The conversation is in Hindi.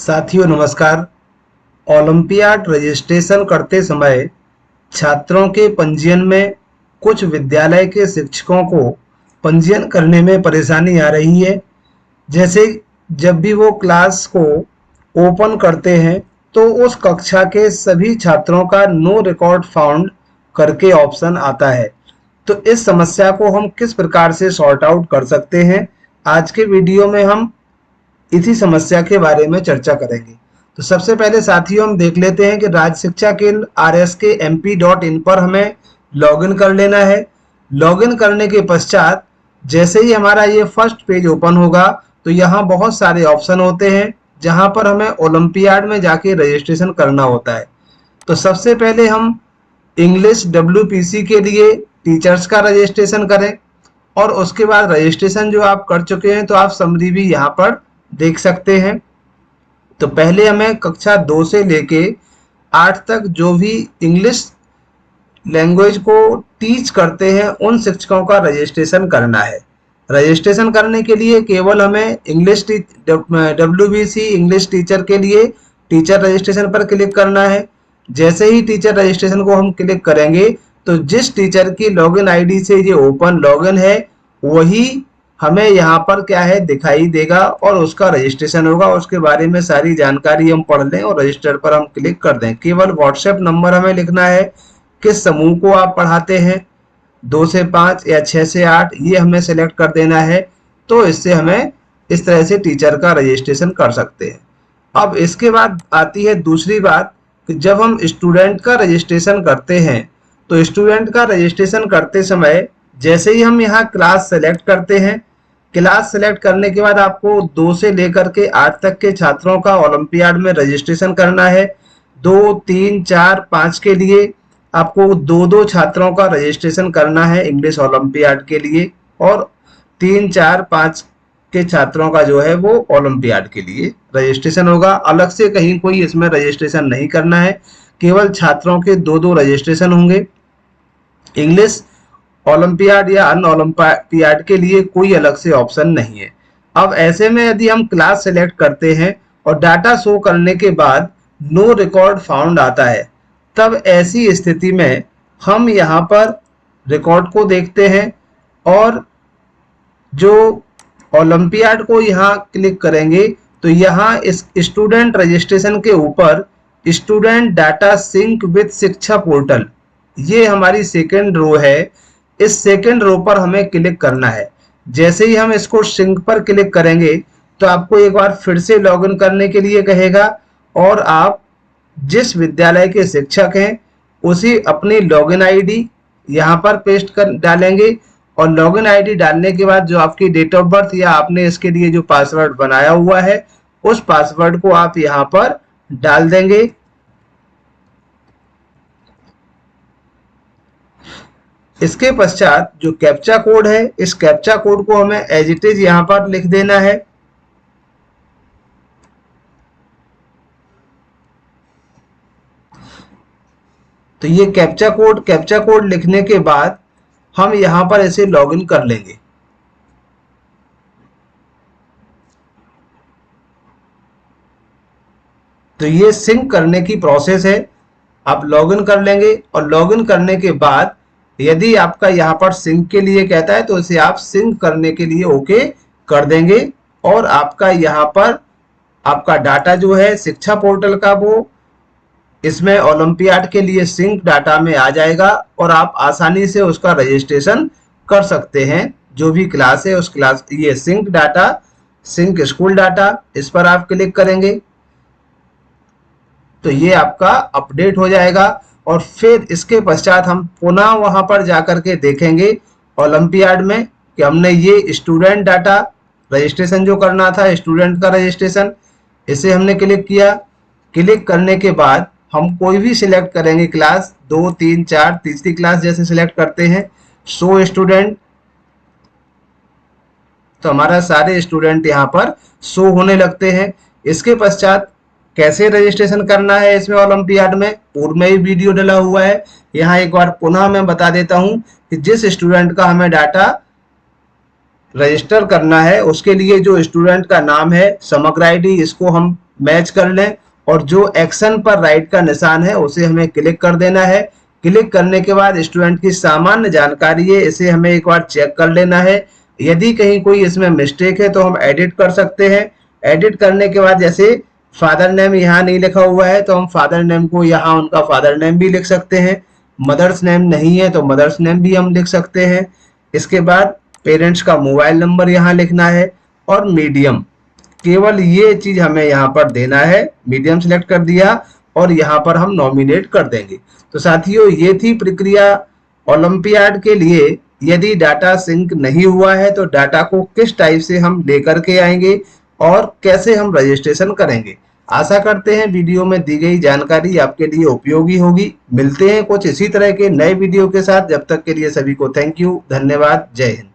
साथियों नमस्कार। ओलंपियाड रजिस्ट्रेशन करते समय छात्रों के पंजीयन में कुछ विद्यालय के शिक्षकों को पंजीयन करने में परेशानी आ रही है। जैसे जब भी वो क्लास को ओपन करते हैं तो उस कक्षा के सभी छात्रों का नो रिकॉर्ड फाउंड करके ऑप्शन आता है। तो इस समस्या को हम किस प्रकार से सॉर्ट आउट कर सकते हैं, आज के वीडियो में हम इसी समस्या के बारे में चर्चा करेंगे। तो सबसे पहले साथियों हम देख लेते हैं कि राज्य शिक्षा केंद्र rskmp.in पर हमें लॉगिन कर लेना है। लॉगिन करने के पश्चात जैसे ही हमारा ये फर्स्ट पेज ओपन होगा तो यहाँ बहुत सारे ऑप्शन होते हैं जहाँ पर हमें ओलंपियाड में जाके रजिस्ट्रेशन करना होता है। तो सबसे पहले हम इंग्लिश WPC के लिए टीचर्स का रजिस्ट्रेशन करें और उसके बाद रजिस्ट्रेशन जो आप कर चुके हैं तो आप समरी भी यहाँ पर देख सकते हैं। तो पहले हमें कक्षा 2 से लेके 8 तक जो भी इंग्लिश लैंग्वेज को टीच करते हैं उन शिक्षकों का रजिस्ट्रेशन करना है। रजिस्ट्रेशन करने के लिए केवल हमें इंग्लिश WBC इंग्लिश टीचर के लिए टीचर रजिस्ट्रेशन पर क्लिक करना है। जैसे ही टीचर रजिस्ट्रेशन को हम क्लिक करेंगे तो जिस टीचर की लॉगिन आईडी से ये ओपन लॉगिन है वही हमें यहाँ पर क्या है दिखाई देगा और उसका रजिस्ट्रेशन होगा। उसके बारे में सारी जानकारी हम पढ़ लें और रजिस्टर पर हम क्लिक कर दें। केवल व्हाट्सएप नंबर हमें लिखना है, किस समूह को आप पढ़ाते हैं, 2 से 5 या 6 से 8, ये हमें सेलेक्ट कर देना है। तो इससे हमें इस तरह से टीचर का रजिस्ट्रेशन कर सकते हैं। अब इसके बाद आती है दूसरी बात कि जब हम स्टूडेंट का रजिस्ट्रेशन करते हैं तो स्टूडेंट का रजिस्ट्रेशन करते समय जैसे ही हम यहाँ क्लास सेलेक्ट करते हैं, क्लास सेलेक्ट करने के बाद आपको 2 से लेकर के 8 तक के छात्रों का ओलंपियाड में रजिस्ट्रेशन करना है। 2, 3, 4, 5 के लिए आपको 2-2 छात्रों का रजिस्ट्रेशन करना है इंग्लिश ओलंपियाड के लिए और 3, 4, 5 के छात्रों का जो है वो ओलंपियाड के लिए रजिस्ट्रेशन होगा। अलग से कहीं कोई इसमें रजिस्ट्रेशन नहीं करना है, केवल छात्रों के 2-2 रजिस्ट्रेशन होंगे। इंग्लिश ओलंपियाड या अन ओलंपियाड के लिए कोई अलग से ऑप्शन नहीं है। अब ऐसे में यदि हम क्लास सेलेक्ट करते हैं और डाटा शो करने के बाद नो रिकॉर्ड फाउंड आता है, तब ऐसी स्थिति में हम यहाँ पर रिकॉर्ड को देखते हैं और जो ओलंपियाड को यहाँ क्लिक करेंगे तो यहाँ इस स्टूडेंट रजिस्ट्रेशन के ऊपर स्टूडेंट डाटा सिंक विद शिक्षा पोर्टल, ये हमारी सेकेंड रो है। इस सेकेंड रो पर हमें क्लिक करना है। जैसे ही हम इसको सिंक पर क्लिक करेंगे तो आपको एक बार फिर से लॉगिन करने के लिए कहेगा और आप जिस विद्यालय के शिक्षक हैं उसी अपनी लॉगिन आईडी यहाँ पर पेस्ट कर डालेंगे और लॉगिन आईडी डालने के बाद जो आपकी डेट ऑफ बर्थ या आपने इसके लिए जो पासवर्ड बनाया हुआ है उस पासवर्ड को आप यहाँ पर डाल देंगे। इसके पश्चात जो कैप्चा कोड है, इस कैप्चा कोड को हमें एज इट इज यहाँ पर लिख देना है। तो ये कैप्चा कोड लिखने के बाद हम यहाँ पर इसे लॉगिन कर लेंगे। तो ये सिंक करने की प्रोसेस है। आप लॉगिन कर लेंगे और लॉगिन करने के बाद यदि आपका यहाँ पर सिंक के लिए कहता है तो इसे आप सिंक करने के लिए ओके कर देंगे और आपका यहाँ पर आपका डाटा जो है शिक्षा पोर्टल का वो इसमें ओलंपियाड के लिए सिंक डाटा में आ जाएगा और आप आसानी से उसका रजिस्ट्रेशन कर सकते हैं। जो भी क्लास है उस क्लास ये sync data, sync school data, इस पर आप क्लिक करेंगे तो ये आपका अपडेट हो जाएगा और फिर इसके पश्चात हम पुनः वहां पर जाकर के देखेंगे ओलंपियाड में कि हमने ये स्टूडेंट डाटा रजिस्ट्रेशन जो करना था, स्टूडेंट का रजिस्ट्रेशन, इसे हमने क्लिक किया। क्लिक करने के बाद हम कोई भी सिलेक्ट करेंगे क्लास 2, 3, 4, तीसरी क्लास जैसे सिलेक्ट करते हैं, शो स्टूडेंट, तो हमारा सारे स्टूडेंट यहाँ पर शो होने लगते हैं। इसके पश्चात कैसे रजिस्ट्रेशन करना है इसमें ओलंपियाड में पूर्व में ही वीडियो डला हुआ है। यहाँ एक बार पुनः मैं बता देता हूँ कि जिस स्टूडेंट का हमें डाटा रजिस्टर करना है उसके लिए जो स्टूडेंट का नाम है, समग्र आईडी, इसको हम मैच कर लें और जो एक्शन पर राइट का निशान है उसे हमें क्लिक कर देना है। क्लिक करने के बाद स्टूडेंट की सामान्य जानकारी है, इसे हमें एक बार चेक कर लेना है। यदि कहीं कोई इसमें मिस्टेक है तो हम एडिट कर सकते हैं। एडिट करने के बाद जैसे फादर नेम यहाँ नहीं लिखा हुआ है तो हम फादर नेम को यहाँ उनका फादर नेम भी लिख सकते हैं। मदर्स नेम नहीं है तो मदर्स नेम भी हम लिख सकते हैं। इसके बाद पेरेंट्स का मोबाइल नंबर यहाँ लिखना है और मीडियम, केवल ये चीज हमें यहाँ पर देना है। मीडियम सिलेक्ट कर दिया और यहाँ पर हम नॉमिनेट कर देंगे। तो साथियों ये थी प्रक्रिया ओलंपियाड के लिए। यदि डाटा सिंक नहीं हुआ है तो डाटा को किस टाइप से हम लेकर के आएंगे और कैसे हम रजिस्ट्रेशन करेंगे। आशा करते हैं वीडियो में दी गई जानकारी आपके लिए उपयोगी होगी। मिलते हैं कुछ इसी तरह के नए वीडियो के साथ, जब तक के लिए सभी को थैंक यू, धन्यवाद, जय हिंद।